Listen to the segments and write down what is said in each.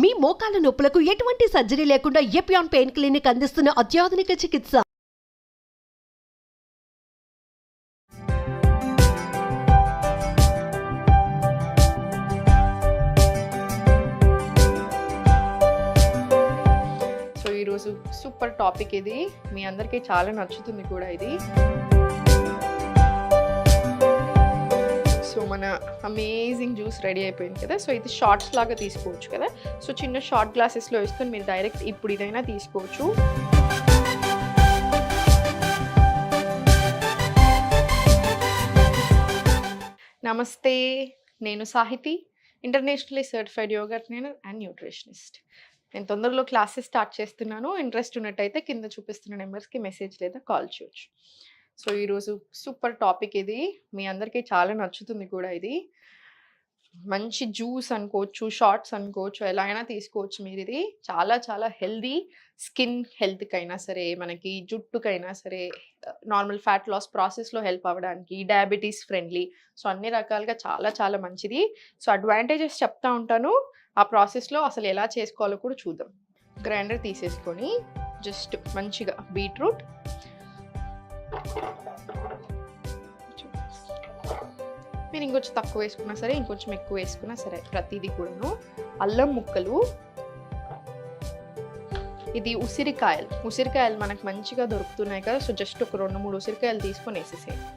మీ మోకాల నొప్పులకు ఎటువంటి సర్జరీ లేకుండా ఎపియాన్ పెయిన్ క్లినిక్ అందిస్తున్న అత్యాధునిక చికిత్స. సో ఈరోజు సూపర్ టాపిక్ ఇది, మీ అందరికీ చాలా నచ్చుతుంది కూడా ఇది. సో మన అమేజింగ్ జ్యూస్ రెడీ అయిపోయింది కదా. సో ఇది షార్ట్స్ లాగా తీసుకోవచ్చు కదా. సో చిన్న షార్ట్ గ్లాసెస్లో వేసుకొని మీరు డైరెక్ట్ ఇప్పుడు ఇదైనా తీసుకోవచ్చు. నమస్తే, నేను Sahithi, internationally certified yoga trainer and nutritionist. నేను తొందరలో క్లాసెస్ స్టార్ట్ చేస్తున్నాను. ఇంట్రెస్ట్ ఉన్నట్టయితే కింద చూపిస్తున్న నెంబర్స్కి మెసేజ్ లేదా కాల్ చేయొచ్చు. సో ఈరోజు సూపర్ టాపిక్ ఇది, మీ అందరికీ చాలా నచ్చుతుంది కూడా ఇది. మంచి జ్యూస్ అనుకోవచ్చు, షార్ట్స్ అనుకోవచ్చు, ఎలా అయినా తీసుకోవచ్చు మీరు. ఇది చాలా చాలా హెల్దీ, స్కిన్ హెల్త్కైనా సరే, మనకి జుట్టుకైనా సరే, నార్మల్ ఫ్యాట్ లాస్ ప్రాసెస్లో హెల్ప్ అవ్వడానికి, డయాబెటీస్ ఫ్రెండ్లీ, సో అన్ని రకాలుగా చాలా చాలా మంచిది. సో అడ్వాంటేజెస్ చెప్తా ఉంటాను, ఆ ప్రాసెస్లో అసలు ఎలా చేసుకోవాలో కూడా చూద్దాం. గ్రైండర్ తీసేసుకొని జస్ట్ మంచిగా బీట్రూట్, మీరు ఇంకొంచెం తక్కువ వేసుకున్నా సరే, ఇంకొంచెం ఎక్కువ వేసుకున్నా సరే, ప్రతిదీ కూడాను. అల్లం ముక్కలు, ఇది ఉసిరికాయలు మనకు మంచిగా దొరుకుతున్నాయి కదా. సో జస్ట్ ఒక 2-3 ఉసిరికాయలు తీసుకొని వేసేసేయండి.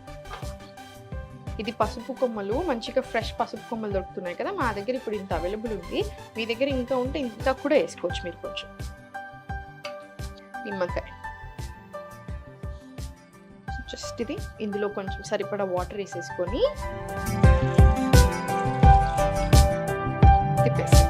ఇది పసుపు కొమ్మలు, మంచిగా ఫ్రెష్ పసుపు కొమ్మలు దొరుకుతున్నాయి కదా. మా దగ్గర ఇప్పుడు ఇంత అవైలబుల్ ఉంది, మీ దగ్గర ఇంకా ఉంటే ఇంకా కూడా వేసుకోవచ్చు మీరు. కొంచెం నిమ్మకాయ, జస్ట్ ఇది ఇందులో కొంచెం సరిపడా వాటర్ వేసేసుకొని తిప్పేసి,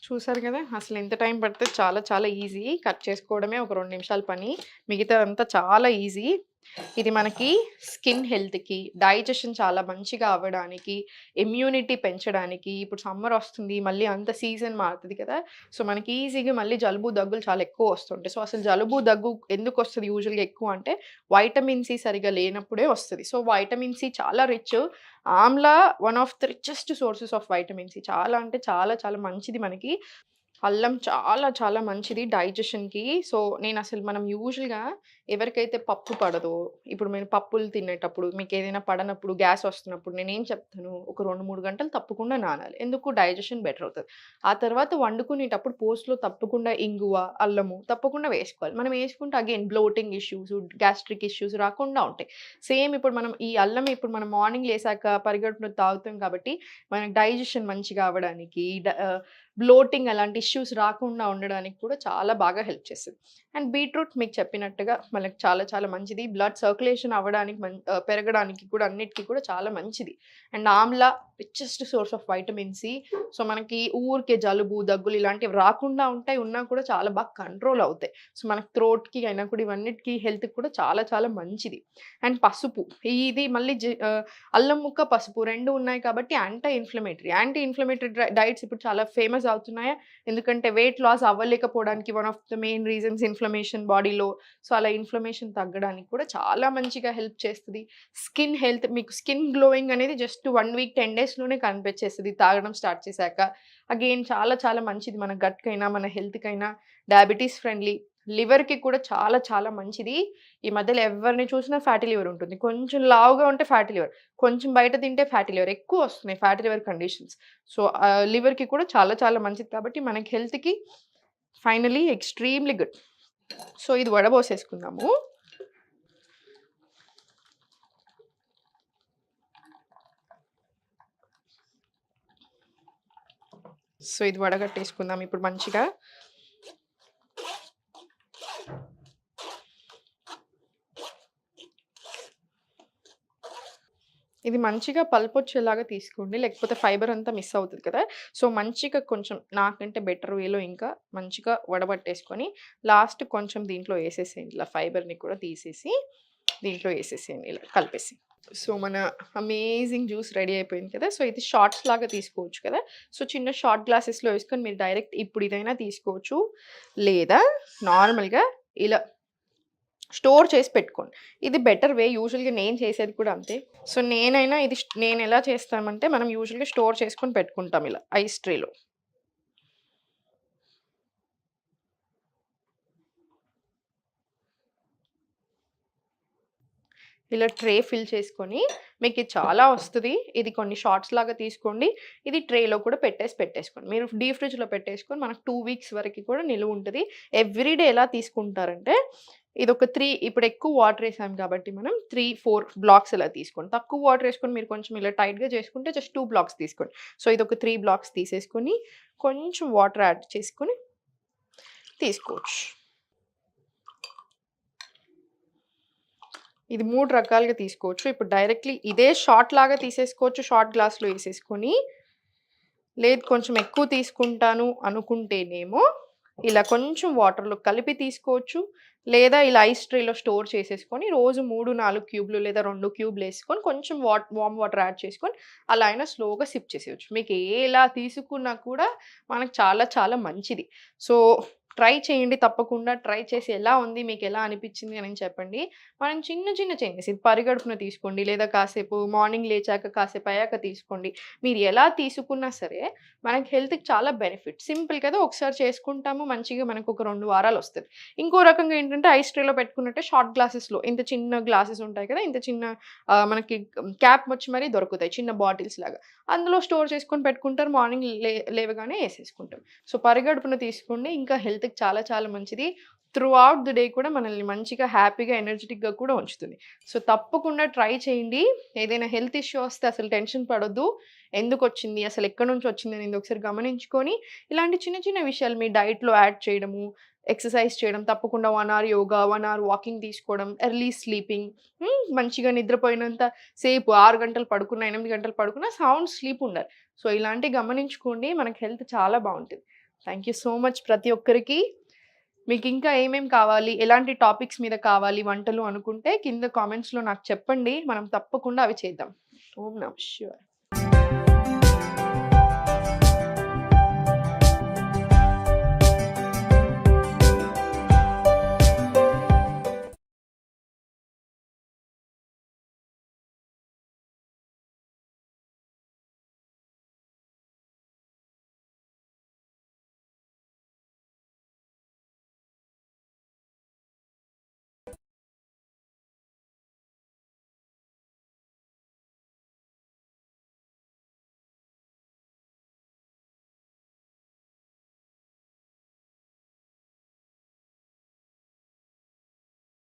చూసారు కదా. అసలు ఎంత టైం పడితే చాలా చాలా ఈజీ. కట్ చేసుకోవడమే ఒక 2 నిమిషాల పని, మిగతా అంతా చాలా ఈజీ. ఇది మనకి స్కిన్ హెల్త్కి, డైజెషన్ చాలా మంచిగా అవ్వడానికి, ఇమ్యూనిటీ పెంచడానికి. ఇప్పుడు సమ్మర్ వస్తుంది, మళ్ళీ అంత సీజన్ మారుతుంది కదా. సో మనకి ఈజీగా మళ్ళీ జలుబు దగ్గులు చాలా ఎక్కువ వస్తుంటాయి. సో అసలు జలుబు దగ్గు ఎందుకు వస్తుంది యూజువల్గా ఎక్కువ అంటే, వైటమిన్ సి సరిగా లేనప్పుడే వస్తుంది. సో వైటమిన్ సి చాలా rich. Amla one of the richest sources of vitamin C. చాలా అంటే చాలా చాలా మంచిది మనకి. అల్లం చాలా చాలా మంచిది డైజెషన్కి. సో నేను అసలు మనం యూజువల్గా ఎవరికైతే పప్పు పడదో, ఇప్పుడు మేము పప్పులు తినేటప్పుడు, మీకు ఏదైనా పడనప్పుడు, గ్యాస్ వస్తున్నప్పుడు నేనేం చెప్తాను, ఒక 2-3 గంటలు తప్పకుండా నానాలి. ఎందుకు? డైజెషన్ బెటర్ అవుతుంది. ఆ తర్వాత వండుకునేటప్పుడు పోస్ట్లో తప్పకుండా ఇంగువ, అల్లము తప్పకుండా వేసుకోవాలి. మనం వేసుకుంటే again bloating issues, gastric issues రాకుండా ఉంటాయి. సేమ్ ఇప్పుడు మనం ఈ అల్లం ఇప్పుడు మనం మార్నింగ్ లేసాక పరిగెడుపున తాగుతాం కాబట్టి మనకి డైజెషన్ మంచిగా అవ్వడానికి, బ్లోటింగ్ అలాంటి ఇష్యూస్ రాకుండా ఉండడానికి కూడా చాలా బాగా హెల్ప్ చేస్తుంది. అండ్ బీట్రూట్ మీకు చెప్పినట్టుగా మనకి చాలా చాలా మంచిది. బ్లడ్ సర్క్యులేషన్ అవ్వడానికి, పెరగడానికి కూడా, అన్నిటికీ కూడా చాలా మంచిది. And amla richest source of vitamin C. So మనకి ఊరికే జలుబు దగ్గులు ఇలాంటివి రాకుండా ఉంటాయి, ఉన్నా కూడా చాలా బాగా కంట్రోల్ అవుతాయి. సో మనకి థ్రోట్కి అయినా కూడా, ఇవన్నిటికీ హెల్త్కి కూడా చాలా చాలా మంచిది. అండ్ పసుపు, ఇది మళ్ళీ అల్లం ముక్క, పసుపు 2 ఉన్నాయి కాబట్టి యాంటీ ఇన్ఫ్లమేటరీ డైట్స్ ఇప్పుడు చాలా ఫేమస్ అవుతున్నాయా. ఎందుకంటే వెయిట్ లాస్ అవ్వలేకపోవడానికి one of the main reasons inflammation బాడీలో. సో అలా ఇన్ఫ్లమేషన్ తగ్గడానికి కూడా చాలా మంచిగా హెల్ప్ చేస్తుంది. స్కిన్ హెల్త్, మీకు స్కిన్ గ్లోయింగ్ అనేది జస్ట్ 1 వీక్ 10 డేస్లోనే కనిపించేస్తుంది తాగడం స్టార్ట్ చేశాక. అగైన్ చాలా చాలా మంచిది మన గట్కైనా, మన హెల్త్కైనా. డయాబెటీస్ ఫ్రెండ్లీ, లివర్కి కూడా చాలా చాలా మంచిది. ఈ మధ్యలో ఎవరిని చూసినా ఫ్యాటీ లివర్ ఉంటుంది. కొంచెం లావుగా ఉంటే ఫ్యాటీ లివర్, కొంచెం బయట తింటే ఫ్యాటీ లివర్, ఎక్కువ వస్తున్నాయి ఫ్యాటీ లివర్ కండిషన్స్. సో లివర్కి కూడా చాలా చాలా మంచిది కాబట్టి మనకి హెల్త్కి ఫైనలీ ఎక్స్ట్రీమ్లీ గుడ్. సో ఇది వడబోసేసుకుందాము. సో ఇది వడగట్టేసుకుందాం ఇప్పుడు మంచిగా. ఇది మంచిగా పల్పొచ్చేలాగా తీసుకోండి, లేకపోతే ఫైబర్ అంతా మిస్ అవుతుంది కదా. సో మంచిగా కొంచెం నాకంటే బెటర్ వేలో ఇంకా మంచిగా వడబట్టేసుకొని లాస్ట్ కొంచెం దీంట్లో వేసేసేయండి. ఇలా ఫైబర్ని కూడా తీసేసి దీంట్లో వేసేసేయండి, ఇలా కలిపేసి. సో మన అమేజింగ్ జ్యూస్ రెడీ అయిపోయింది కదా. సో ఇది షార్ట్స్ లాగా తీసుకోవచ్చు కదా. సో చిన్న షార్ట్ గ్లాసెస్లో వేసుకొని మీరు డైరెక్ట్ ఇప్పుడు ఇదైనా తీసుకోవచ్చు, లేదా నార్మల్గా ఇలా స్టోర్ చేసి పెట్టుకోండి. ఇది బెటర్ వే. యూజువల్‌గా నేను చేసేది కూడా అంతే. సో, నేను ఎలా చేస్తామంటే మనం యూజువల్‌గా స్టోర్ చేసుకొని పెట్టుకుంటాం ఇలా ఐస్ ట్రేలో. ఇలా ట్రే ఫిల్ చేసుకొని మీకిది చాలా వస్తది. ఇది కొన్ని షార్ట్స్ లాగా తీసుకోండి. ఇది ట్రేలో కూడా పెట్టేసుకోండి. మీరు డీప్ ఫ్రిడ్జ్‌లో పెట్టేసుకొని మనకు 2 వీక్స్ వరకి కూడా నిలువుంటది. ఎవ్రీ డే ఎలా తీసుకుంటారంటే ఇదొక 3 ఇప్పుడు ఎక్కువ వాటర్ ఏసాం కాబట్టి మనం 3, 4 బ్లాక్స్ ఇలా తీసుకోండి. తక్కువ వాటర్ ఏసుకొని మీరు కొంచెం ఇలా టైట్‌గా చేసుకుంటే జస్ట్ 2 బ్లాక్స్ తీసుకోండి. సో, ఇదొక 3 బ్లాక్స్ తీసేసుకొని కొంచెం వాటర్ యాడ్ చేసుకొని తీసుకోవచ్చు. ఇది 3 రకాలుగా తీసుకోవచ్చు. ఇప్పుడు డైరెక్ట్‌లీ ఇదే షాట్ లాగా తీసేసుకోవచ్చు. షాట్ గ్లాస్‌లో ఏసేసుకొని, లేదు కొంచెం ఎక్కువ తీసుకుంటాను అనుకుంటేనేమో, ఇలా కొంచెం వాటర్‌లో కలిపి తీసుకోవచ్చు. లేదా ఇలా ఐస్ ట్రేలో స్టోర్ చేసేసుకొని, రోజు 3, 4 క్యూబ్‌లు లేదా 2 క్యూబ్‌లేసుకొని కొంచెం వార్మ్ వాటర్ యాడ్ చేసుకొని, అలా అయినా స్లోగా సిప్ చేసేయొచ్చు. మీకు ఎలా తీసుకున్నా కూడా మనకు చాలా చాలా మంచిది. సో, ట్రై చేయండి తప్పకుండా. ట్రై చేసి ఎలా ఉంది, మీకెలా అనిపిచ్చింది అని చెప్పండి. మనం చిన్న చిన్న చేంజెస్ ఇది పరిగడుపున తీసుకోండి, లేదా కాసేపు మార్నింగ్ లేచాక కాసేపు అయ్యాక తీసుకోండి. మీరు ఎలా తీసుకున్నా సరే మనకి హెల్త్‌కి చాలా బెనిఫిట్. సింపుల్ కదా! ఒకసారి చేసుకుంటాము మంచిగా మనకు ఒక 2 వారాలొస్తది. ఇంకో రకంగా ఏంటంటే ఐస్ ట్రేలో పెట్టుకున్నట్టే షార్ట్ గ్లాసెస్‌లో ఇంత చిన్న గ్లాసెస్ ఉంటాయి కదా! ఇంత చిన్న మనకి క్యాప్ వచ్చి మరీ దొరుకుతాయి చిన్న బాటిల్స్ లాగా. అందులో స్టోర్ చేసుకొని పెట్టుకుంటారు. మార్నింగ్ లేవగానే ఏసేసుకుంటారు. సో, పరిగడుపున తీసుకోండి. ఇంకా హెల్త్‌కి చాలా చాలా మంచిది. త్రూ ఔట్ ది డే కూడా మనల్ని మంచిగా హ్యాపీగా, ఎనర్జిటిక్‌గా కూడా ఉంచుతుంది. సో, తప్పకుండా ట్రై చేయండి. ఏదైనా హెల్త్ ఇష్యూ వస్తే అసలు టెన్షన్ పడొద్దు. ఎందుకొచ్చింది? అసలు ఎక్కడి నుంచి వచ్చిందనేది ఒకసారి గమనించుకొని, ఇలాంటి చిన్న చిన్న విషయాలు మీ డైట్‌లో యాడ్ చేయడము, ఎక్సర్సైజ్ చేయడం, తప్పకుండా 1 అవర్ యోగా, 1 అవర్ వాకింగ్ తీసుకోవడం, ఎర్లీ స్లీపింగ్ మంచిగా నిద్రపోయినంత సేపు 6 గంటలు పడుకున్నా, 8 గంటలు పడుకున్నా సౌండ్ స్లీప్ ఉండాలి. సో, ఇలాంటివి గమనించుకోండి. మనకి హెల్త్ చాలా బావుంటది. థాంక్ యూ సో మచ్ ప్రతి ఒక్కరికి. మీకింకా ఏమేం కావాలి, ఎలాంటి టాపిక్స్ మీద కావాలి వంటలు అనుకుంటే కింద కామెంట్స్‌లో నాకు చెప్పండి. మనం తప్పకుండా అవి చేద్దాం. ఓం నమః శివాయ.